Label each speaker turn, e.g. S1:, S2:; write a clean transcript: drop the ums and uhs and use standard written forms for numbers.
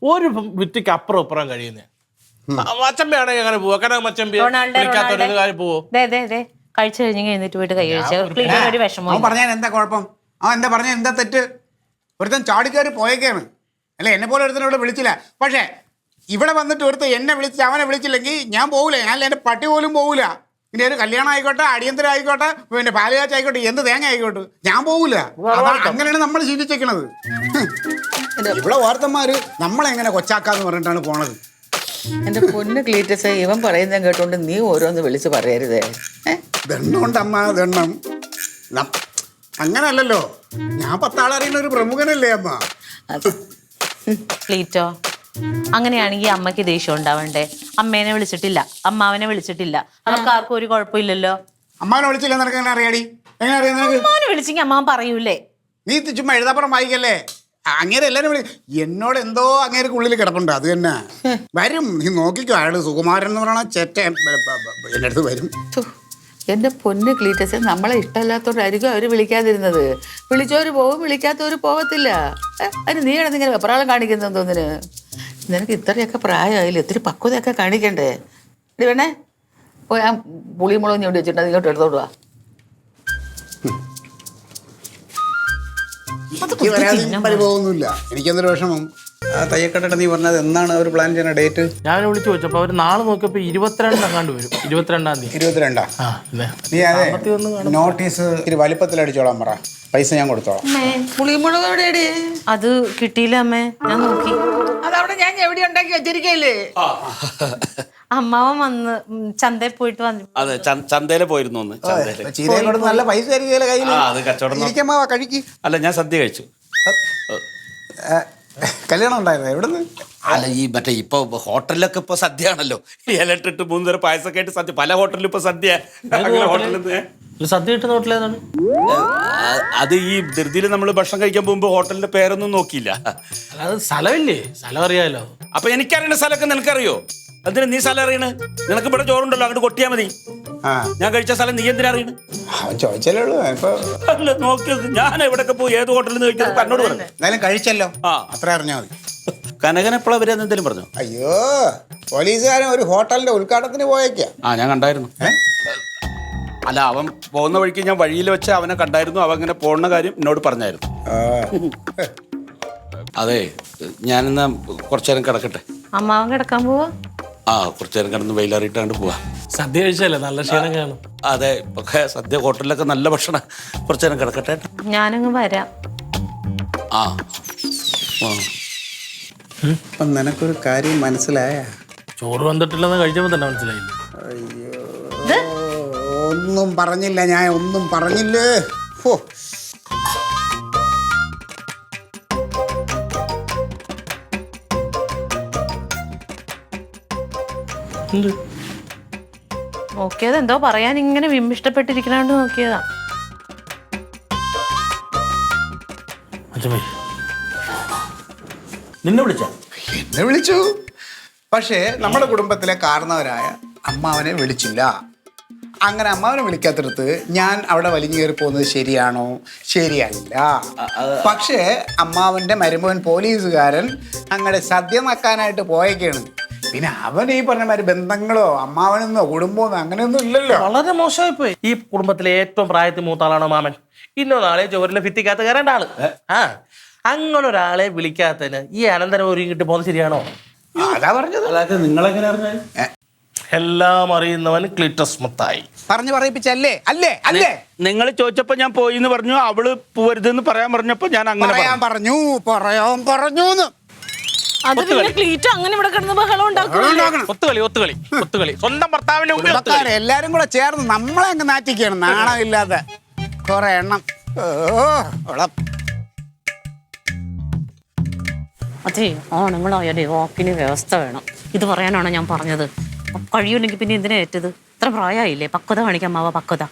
S1: ഒരു ഭിത്തിക്ക് അപ്പുറം ഇപ്പുറം കഴിയുന്നേ. മച്ചമ്പയാണെങ്കിൽ അങ്ങനെ പോവോ? കാരണം മച്ചമ്പി വിളിക്കാത്തൊരു കാര്യം പോവോ?
S2: കഴിച്ചു കഴിഞ്ഞെങ്കിൽ എന്നിട്ട് പോയിട്ട് കൈ കഴിച്ചു വിഷമം
S3: പറഞ്ഞാൽ എന്താ കുഴപ്പം? എന്താ പറഞ്ഞ എന്താ തെറ്റ്? ഒരുത്തൻ ചാടിക്കയറി പോയേക്കാണ് അല്ലെ? എന്നെ പോലെ ഒരുത്തനോട് വിളിച്ചില്ല. പക്ഷേ ഇവിടെ വന്നിട്ട് ഒരുത്തൻ എന്നെ വിളിച്ച് അവനെ വിളിച്ചില്ലെങ്കിൽ ഞാൻ പോകൂല. ഞാൻ എൻ്റെ പട്ടി പോലും പോകൂല. പിന്നെ ഒരു കല്യാണം ആയിക്കോട്ടെ, അടിയന്തരം ആയിക്കോട്ടെ, പിന്നെ പാലുകാച്ച ആയിക്കോട്ടെ, എന്ത് തേങ്ങ ആയിക്കോട്ടെ, ഞാൻ പോകൂല. അങ്ങനെയാണ് നമ്മൾ ശീലിച്ചേക്കണത്. ഇവിടെ വാർത്തന്മാര് നമ്മളെങ്ങനെ കൊച്ചാക്കാന്ന് പറഞ്ഞിട്ടാണ് പോണത്.
S4: എന്റെ പൊന്ന് ക്ലീറ്റസ്, ഇവൻ പറയുന്നത് കേട്ടോണ്ട് നീ ഓരോന്ന് വിളിച്ച് പറയരുതേ.
S3: ദണ്ണമുണ്ടമ്മ, ദണ്ണം. അങ്ങനല്ലല്ലോ, ഞാൻ 10 ആളറിയുന്ന ഒരു പ്രമുഖനല്ലേ അമ്മ.
S2: ക്ലീറ്റോ, അങ്ങനെയാണെങ്കിൽ അമ്മയ്ക്ക് ദേഷ്യം ഉണ്ടാവണ്ടേ? അമ്മേനെ വിളിച്ചിട്ടില്ല, അമ്മാവനെ വിളിച്ചിട്ടില്ല, അവർക്ക് ആർക്കും ഒരു കുഴപ്പമില്ലല്ലോ.
S3: അമ്മാവനെ വിളിച്ചില്ല നിനക്ക് എങ്ങനെ അറിയാടി? എങ്ങനെ അറിയാം നിനക്ക്?
S2: അമ്മാവനെ വിളിച്ചെങ്കിൽ അമ്മാവൻ പറയൂലേ?
S3: നീ ചുമ്മാ എഴുതാപ്പുറം വായിക്കല്ലേ. അങ്ങേരെ എല്ലാരും വിളി. എന്നോട് എന്തോ അങ്ങേർക്ക് ഉള്ളിൽ കിടപ്പുണ്ട്. അത് തന്നെ വരും. നീ നോക്കിക്കോ, അയാള് സുകുമാരൻ എന്ന് പറയണ ചെറ്റ എൻ്റെ അടുത്ത് വരും.
S4: എന്റെ പൊന്ന് ക്ലീറ്റസ്, നമ്മളെ ഇഷ്ടമല്ലാത്തവരായിരിക്കും അവര് വിളിക്കാതിരുന്നത്. വിളിച്ചവര് പോകും, വിളിക്കാത്തവര് പോകത്തില്ല. അതിന് നീ ഇങ്ങനെ വെപ്രാളം കാണിക്കുന്ന തോന്നിന്. നിനക്ക് ഇത്രയൊക്കെ പ്രായമായില്ല, ഇത്തിരി പക്വതയൊക്കെ കാണിക്കണ്ടേ? ഇത് വേണേ പോയി ആ പുളിമുളക് ഞോണ്ടി വെച്ചിട്ട് ഇങ്ങോട്ട് എടുത്തോടുവാ.
S3: പരിഭവമൊന്നുമില്ല. എനിക്കെന്തൊരു വിഷമം. തയ്യക്കട്ടെ, നീ പറഞ്ഞത് എന്നാണ് അവർ പ്ലാൻ ചെയ്യുന്ന ഡേറ്റ്?
S1: ഞാൻ വിളിച്ചു ചോദിച്ചപ്പോ അവര് നാളെ നോക്കിയപ്പോ 22 അങ്ങാണ്ട് വരും. 22-ാം തീയതി.
S3: 22-ാ? നീ അതെ നോട്ടീസ് ഇത്തിരി വലിപ്പത്തിൽ അടിച്ചോളാൻ പറ. പൈസ ഞാൻ കൊടുത്തോളാം.
S4: പുളിമുളക് എവിടെയാടി?
S2: അത് കിട്ടിയില്ല അമ്മേ, ഞാൻ നോക്കി.
S4: അതവിടെ ഞാൻ എവിടെ ഉണ്ടാക്കി വെച്ചിരിക്കല്ലേ?
S2: അമ്മാവൻ വന്ന് ചന്തയിൽ പോയിട്ട് വന്നു.
S5: അതെ, ചന്തയില് പോയിരുന്നു.
S3: ചീരയോട് നല്ല പൈസ കഴിക്ക്.
S5: അല്ല, ഞാൻ സദ്യ കഴിച്ചു.
S3: കല്യാണം ഉണ്ടായിരുന്നു. എവിടുന്ന്?
S5: അല്ല, ഈ മറ്റേ ഇപ്പൊ ഹോട്ടലിലൊക്കെ ഇപ്പൊ സദ്യ ആണല്ലോ. ഇലട്ടിട്ട് 3 തരം പായസമൊക്കെ ആയിട്ട് സദ്യ. പല ഹോട്ടലിലും ഇപ്പൊ സദ്യ.
S1: സദ്യ കിട്ടുന്ന ഹോട്ടലേതാണ്?
S5: അത് ഈ ധൃതിയിൽ നമ്മൾ ഭക്ഷണം കഴിക്കാൻ പോകുമ്പോ ഹോട്ടലിന്റെ പേരൊന്നും നോക്കിയില്ല.
S1: അത് സ്ഥലമില്ലേ? സ്ഥലം അറിയാലോ.
S5: അപ്പൊ എനിക്കറിയുന്ന സ്ഥലമൊക്കെ നിനക്കറിയോ? എന്തിനാ നീ സ്ഥലം അറിയണ്? നിനക്ക് ഇവിടെ ചോറുണ്ടല്ലോ, അങ്ങോട്ട് കൊട്ടിയാ മതി. ഞാൻ കഴിച്ച സ്ഥലം നീ എന്തിനാ അറിയണ്?
S3: ചോദിച്ചല്ലേ ഉള്ളൂ.
S5: അല്ല, നോക്കിയത് ഞാൻ എവിടെയൊക്കെ പോയി ഏത് ഹോട്ടലിൽ നിന്ന് കഴിക്കുന്നത് എന്നോട് പറഞ്ഞു.
S3: എന്തായാലും കഴിച്ചല്ലോ, അത്ര അറിഞ്ഞാൽ മതി.
S5: കനകൻ എപ്പോഴാ വരാന്ന് എന്തെങ്കിലും പറഞ്ഞു?
S3: അയ്യോ, പോലീസുകാരൻ ഒരു ഹോട്ടലിന്റെ ഉദ്ഘാടനത്തിന് പോയേക്കാ.
S5: ഞാൻ കണ്ടായിരുന്നു. അല്ല, അവൻ പോകുന്ന വഴിക്ക് ഞാൻ വഴിയിൽ വെച്ച് അവനെ കണ്ടായിരുന്നു. അവൻ ഇങ്ങനെ പോകുന്ന കാര്യം എന്നോട് പറഞ്ഞായിരുന്നു. അതെ, ഞാനെന്നാ കുറച്ചു നേരം കിടക്കട്ടെ.
S2: അമ്മാവൻ കിടക്കാൻ പോവാ?
S5: കുറച്ചു നേരം കിടന്ന് വെയിലറിയിട്ടാണ്ട് പോവാ.
S1: സദ്യ കഴിച്ചല്ലേ, നല്ല ക്ഷീണം കാണും.
S5: അതെ, ഇപ്പൊ സദ്യ ഹോട്ടലിലൊക്കെ നല്ല ഭക്ഷണം. കുറച്ചു നേരം കിടക്കട്ടെ.
S2: ഞാനങ്ങ് വരാം.
S3: നിനക്കൊരു കാര്യം മനസ്സിലായ?
S1: ചോറ് വന്നിട്ടില്ലെന്ന് കഴിച്ചപ്പോ തന്നെ മനസ്സിലായില്ലേ?
S3: അയ്യോ, ഒന്നും പറഞ്ഞില്ല. ഞാൻ ഒന്നും പറഞ്ഞില്ലേ.
S2: നോക്കിയത് എന്തോ പറയാൻ ഇങ്ങനെ വിമ്മിഷ്ടപ്പെട്ടിരിക്കണോണ്ട് നോക്കിയതാ.
S1: നിന്നെ വിളിച്ച?
S3: എന്നെ വിളിച്ചു. പക്ഷേ നമ്മുടെ കുടുംബത്തിലെ കാരണവരായ അമ്മാവനെ വിളിച്ചില്ല. അങ്ങനെ അമ്മാവനെ വിളിക്കാത്തടത്ത് ഞാൻ അവിടെ വലിഞ്ഞു കയറി പോകുന്നത് ശരിയാണോ? ശരിയല്ല. പക്ഷേ അമ്മാവന്റെ മരുമകൻ പോലീസുകാരൻ അങ്ങനെ സദ്യ നക്കാനായിട്ട് പോയേക്കാണ്. പിന്നെ അവൻ ഈ പറഞ്ഞ മാതിരി ബന്ധങ്ങളോ അമ്മാവനെന്നോ കുടുംബമോ അങ്ങനെയൊന്നും ഇല്ലല്ലോ.
S1: വളരെ മോശമായി പോയി. ഈ കുടുംബത്തിലെ ഏറ്റവും പ്രായത്തിൽ മൂത്ത ആളാണോ മാമൻ? ഇന്നൊരാളെ ചോറിലെ ഭിത്തിക്കകത്ത് കയറേണ്ട ആള്. അങ്ങനെ ഒരാളെ വിളിക്കാത്തതിന് ഈ അനന്തരം ഒരുങ്ങിട്ട് പോകുന്നത് ശരിയാണോ?
S3: അതാ പറഞ്ഞത്.
S5: നിങ്ങളെങ്ങനെ അറിഞ്ഞാൽ?
S1: എല്ലാം അറിയുന്നവൻ ക്ലീറ്റസ് മുത്തായി.
S3: പറഞ്ഞു പറയിപ്പിച്ചല്ലേ? അല്ലേ അല്ലേ?
S5: നിങ്ങൾ ചോദിച്ചപ്പോ ഞാൻ പോയി എന്ന് പറഞ്ഞു. അവള് പോരുതെന്ന് പറയാൻ പറഞ്ഞപ്പോ ഞാൻ അങ്ങനെ
S3: പറഞ്ഞു.
S2: അത് പിന്നെ ക്ലീറ്റോ അങ്ങനെ ഇവിടെ കിടന്ന് ബഹളം ഉണ്ടാക്കണം.
S1: ഒത്തുകളി സ്വന്തം ഭർത്താവിന്റെ മുമ്പിൽ
S3: എല്ലാരും കൂടെ ചേർന്ന് നമ്മളെ അങ്ങ് നാറ്റിക്കാണ്. നാണമില്ലാതെ കുറെ എണ്ണം.
S2: അതെ, ആണുങ്ങളായാലേ വാക്കിന് വ്യവസ്ഥ വേണം. ഇത് പറയാനാണ് ഞാൻ പറഞ്ഞത്. കഴിയൂല്ലെങ്കിൽ പിന്നെ എന്തിനാ ഏറ്റത്? ഇത്ര പ്രായമായില്ലേ, പക്വത കാണിക്കാൻ മാവ പക്വത.